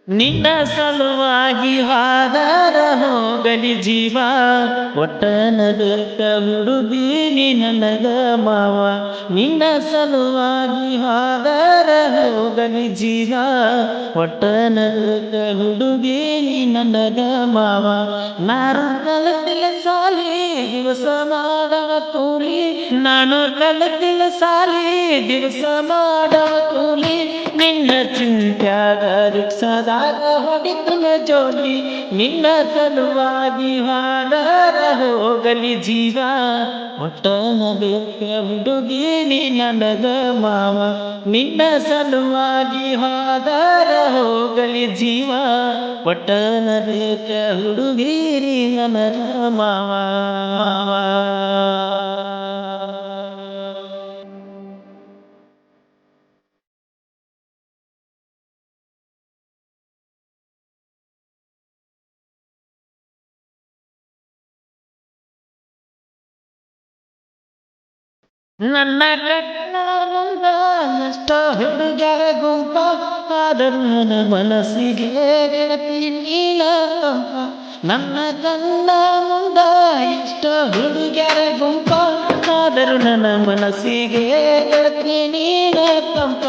ನಿನ್ನ ಸಲುವಾಗಿ ಹಾದರ ಹೋಗಲಿ ಜೀವ ಒಟ್ಟನದಕ್ಕ ಹುಡುಗಿ ನನಗ ಮಾವ. ನಿನ್ನ ಸಲುವಾಗಿ ಹಾದರ ಹೋಗಲಿ ಜೀವ ಒಟ್ಟನದಕ್ಕ ಹುಡುಗಿ ನನಗ ಮಾವ. ನಾನು ಕಲತಿಲ್ಲ ಸಾಲಿ ದಿವಸ ಮಾಡವ ಕೂಲಿ, ನಾನು ಕಲತಿಲ್ಲ ಸಾಲಿ ದಿವಸ ಮಾಡವ ಕೂಲಿ, ನಿನ್ನ ಚಿಂತ್ಯಾಗ ರಿಕ್ಷಾದಾಗ ಹೊಡಿತನ ಜೋಡಿ. ನಿನ್ನ ಸಲುವಾಗಿ ಹಾಡರ ಹೋಗಲಿ ಜೀವ ಒಟ್ಟನ ಬೇಕ ಹುಡುಗಿ ನೀ ನನಗ ಮಾವ. ನಿನ್ನ ಸಲುವಾಗಿ ಹಾಡರ ಹೋಗಲಿ ಜೀವ ಒಟ್ಟನ ಬೇಕ ಹುಡುಗಿ ನೀ ನನಗ ಮಾವ. ನನ್ನ ಕಣ್ಣ ಮುಂದ ನಷ್ಟ ಹುಡುಗರ ಗುಂಪ, ಆದರೂ ನನ್ನ ಮನಸ್ಸಿಗೆ ಗೆಳತಿ ನೀನ ಕಂಪ. ನನ್ನ ಕಣ್ಣ ಮುಂದ ಇಷ್ಟ ಹುಡುಗರ ಗುಂಪ, ಆದರೂ ನನ್ನ ಮನಸ್ಸಿಗೆ ಗೆಳತಿ ನೀನ ಕಂಪ.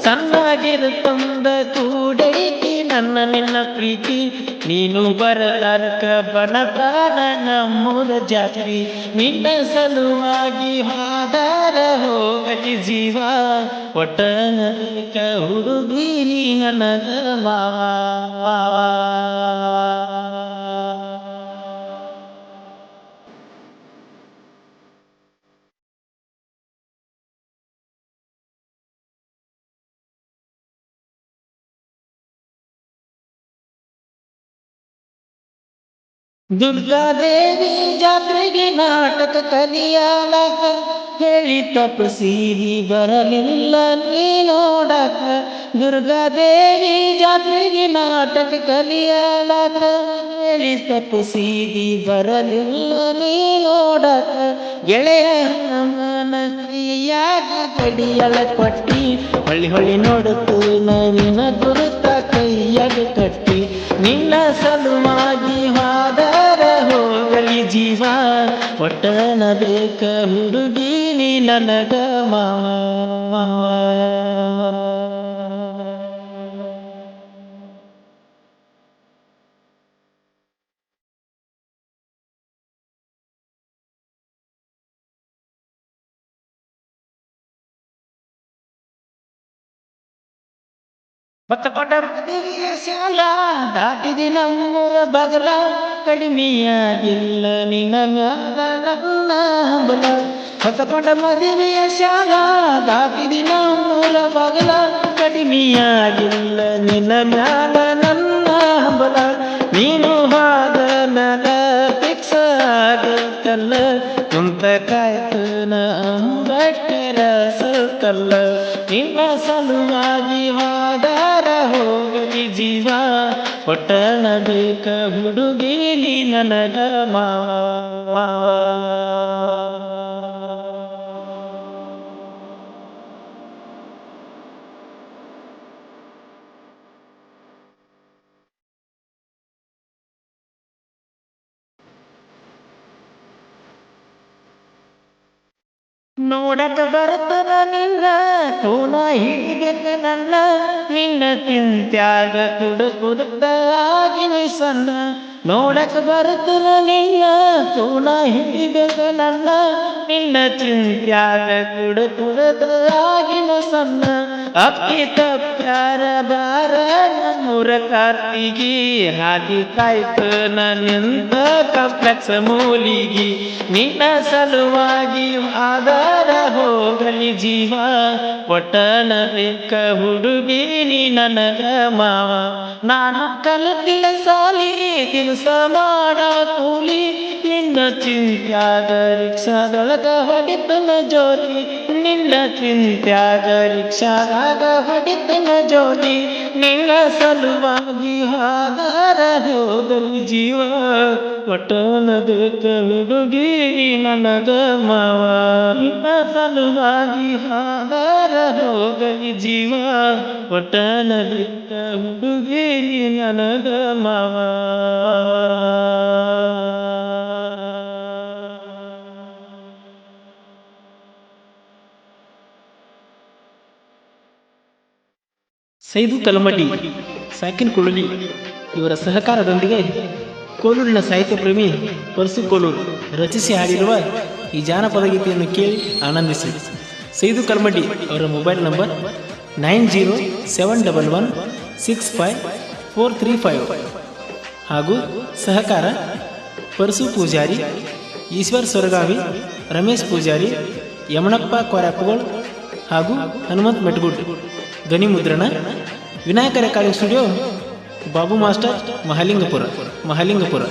ಸಣ್ಣಗಿರುತ್ತಂದ ಕೂಡೈತಿ ನನ್ನ ನಿನ್ನ ಪ್ರೀತಿ, ನೀನು ಬರಲಾರಕ ಬನತಾನ ನಮ್ಮೂರ ಜಾತ್ರಿ. ನಿನ್ನ ಸಲುವಾಗಿ ಹಾದಾರ ಹೋಗಲಿ ಜೀವ ಒಟ್ಟನಕ ಹುಡುಗಿ ನೀ ನನಗ ಮಾವ. ದುರ್ಗಾದೇವಿ ಜಾತ್ರೆಗೆ ನಾಟಕ ಕಲಿಯಾಲಕ ಹೇಳಿ ತಪ್ಪಿಸಿರಿ ಬರಲಿಲ್ಲ ನೀ ನೋಡಕ. ದುರ್ಗಾದೇವಿ ಜಾತ್ರೆಗೆ ನಾಟಕ ಕಲಿಯಾಲಕ ಹೇಳಿ ತಪ್ಪಿಸಿರಿ ಬರಲಿಲ್ಲ ನೀ ನೋಡಕ. ಗೆಳೆಯ ನಮ್ಮನ ಕೈಯಾಗ ಕಡಿಯಲ ಕೊಟ್ಟಿ, ಹೊಳ್ಳಿ ಹೊಳ್ಳಿ ನೋಡುತ್ತು ನಿನ್ನ ಗುರುತ ಕೈಯಾಗ ಕಟ್ಟಿ. ನಿನ್ನ ಸಲುವಾಗಿ ಹಾದರ ಹೋಗಲಿ ಜೀವ ಒಟ್ಟನ ಬೇಕ ಹುಡುಗಿ ನೀ ನನಗ ಮಾವ. ಬತ್ತಕೊಂಡ ಮದುವೆಯ ಶಾಲ ದಾಟಿದಿ ನಮ್ಮೂರ ಬಗಲ, ಕಡಿಮೆಯಾಗಿಲ್ಲ ನಿನ್ನ ಮ್ಯಾಲ ನನ್ನ ಹಂಬಲ. ಬತ್ತಕೊಂಡ ಮದುವೆಯ ಶಾಲ ದಾಟಿದಿ ನಮ್ಮೂರ ಬಗಲ, ಕಡಿಮೆಯಾಗಿಲ್ಲ ನಿನ್ನ ಮ್ಯಾಲ ನನ್ನ ಹಂಬಲ. ನೀನು ಹಾದ ಮ್ಯಾಲ ಫಿಕ್ಸ್ ಆಗತ್ತಲ್ಲ, ಕುಂತ ಕಾಯ್ತನ ಅಂಬಟ್ಟರ ಸಲ್ತಲ್ಲ. ನಿನ್ನ ಸಲುವಾಗಿ ಹಾದಾರ ಹೋಗಲಿ ಜೀವ ಒಟ್ಟನ ಬೇಕ ಹುಡುಗಿ ನೀ ನನಗ ಮಾವ. ನೋಡಕ ಬರ್ತದ ನಿನ್ನ ಕೋನ ಹಿಡಿಬೇಕ ನನ್ನ, ನಿನ್ನ ಚಿಂತ್ಯಾಗ ತುಡುಕುದುತ್ತ ಆಗಿನ ಸಣ್ಣ. ನೋಡಕ ಬರ್ತದ ನಿನ್ನ ಕೋನ ಹಿಡಿಬೇಕ ನನ್ನ, ನಿನ್ನ ಚಿಂತ್ಯಾಗ ತುಡುಕುದುತ್ತ ಆಗಿನ ಸಣ್ಣ. ಅಪ್ಪಿ ತಪ್ಪ್ಯಾರ ಬಾರ ನಮ್ಮೂರ ಕಾರ್ತಿಗಿ, ಹಾದಿ ಕಾಯ್ತನ ನಿಂತ ಕಾಂಪ್ಲೆಕ್ಸ್ ಮೂಲಿಗಿ. ನಿನ್ನ ಸಲುವಾಗಿ ಆಧಾರ ಹೋಗಲಿ ಜೀವ ಒಟ್ಟನ ಬೇಕ ಹುಡುಗಿ ನೀ ನನಗ ಮಾವ. ನಾನು ಕಲತಿಲ್ಲ ಸಾಲಿ ದಿವಸ ಮಾಡ ಕೂಲಿ, ನಿನ್ನ ಚಿಂತ್ಯಾಗ ರಿಕ್ಷಾದೊಳಗ ಹೊಡಿತನ ಜೋಲಿ. ನಿನ್ನ ಚಿಂತ್ಯಾಗ ರಿಕ್ಷಾದಾಗ ಹೊಡಿತನ ಜೋಲಿ. ನಿನ್ನ ಸಲುವಾಗಿ ಹಾದಾರ ಹೋದರು ಜೀವ ಒಟ್ಟನದ ಹುಡುಗಿ ನನಗ ಮಾವ ನಿನ್ನ ಸಲುವಾಗಿ ಹಾದಾರ ಹೋಗಲಿ ಜೀವ ಒಟ್ಟನದ ಹುಡುಗಿ ನನಗ ಮಾವ. ಸೈದು ಕಲಮಡಿ, ಸಾಕಿನ್ ಕುಳಲಿ ಇವರ ಸಹಕಾರದೊಂದಿಗೆ ಕೋಲೂರಿನ ಸಾಹಿತ್ಯ ಪ್ರೇಮಿ ಪರಸು ಕೋಲೂರು ರಚಿಸಿ ಹಾಡಿರುವ ಈ ಜಾನಪದ ಗೀತೆಯನ್ನು ಕೇಳಿ ಆನಂದಿಸಿ. ಸೈದು ಕಲಮಡಿ ಅವರ ಮೊಬೈಲ್ ನಂಬರ್ 9071116543 ಹಾಗೂ ಸಹಕಾರ ಪರಸು ಪೂಜಾರಿ, ಈಶ್ವರ್ ಸೊರಗಾವಿ, ರಮೇಶ್ ಪೂಜಾರಿ, ಯಮಣಪ್ಪ ಕೊರಾಪಗೋಳ್ ಹಾಗೂ ಹನುಮಂತ್ ಮೆಟ್ಗುಡ್. ಧ್ವನಿ ಮುದ್ರಣ Vinayaka recording studio, Babu master, Mahalingapura.